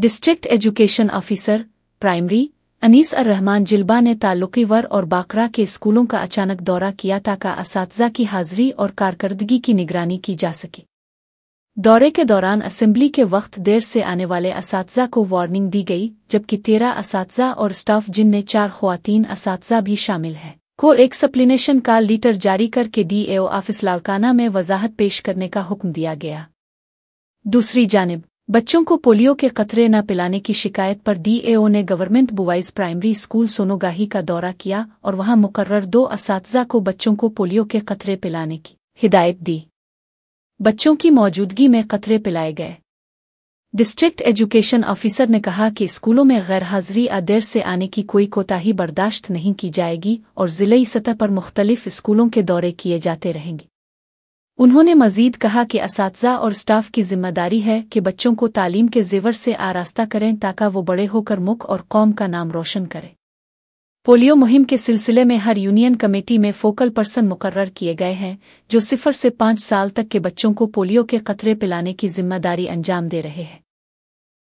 District education officer primary انیس الرحمان جلبہ نے تعلقی ور اور باقرہ کے اسکولوں کا اچانک دورہ کیا تاکہ اساتذہ کی حاضری اور کارکردگی کی نگرانی کی جا سکے۔ دورے کے دوران اسمبلی کے وقت دیر سے آنے والے اساتذہ کو وارننگ دی گئی، جبکہ 13 اساتذہ اور اسٹاف جن میں 4 خواتین اساتذہ بھی شامل ہیں کو ایک سپلینیشن کا لیٹر جاری کر کے D A O office Larkana میں وضاحت پیش کرنے کا حکم دیا گیا۔ دوسری جانب بچوں کو پولیو کے قطرے نہ پلانے کی شکایت پر ڈی اے او نے گورنمنٹ بوائز پرائمری اسکول سونوگاہی کا دورہ کیا اور وہاں مقرر 2 اساتذہ کو بچوں کو پولیو کے قطرے پلانے کی ہدایت دی۔ بچوں کی موجودگی میں قطرے پلائے گئے۔ ڈسٹرکٹ ایجوکیشن آفیسر نے کہا کہ اسکولوں میں غیر حاضری دیر سے آنے کی کوئی کوتاہی برداشت نہیں کی جائے گی اور ضلعی سطح پر مختلف اسکولوں کے دورے کیے جاتے رہیں گے۔ انہوں نے مزید کہا کہ اساتذہ اور اسٹاف کی ذمہ داری ہے کہ بچوں کو تعلیم کے زیور سے آراستہ کریں تاکہ وہ بڑے ہو کر ملک اور قوم کا نام روشن کریں۔ پولیو مہم کے سلسلے میں ہر یونین کمیٹی میں فوکل پرسن مقرر کیے گئے ہیں جو 0 سے 5 سال تک کے بچوں کو پولیو کے قطرے پلانے کی ذمہ داری انجام دے رہے ہیں۔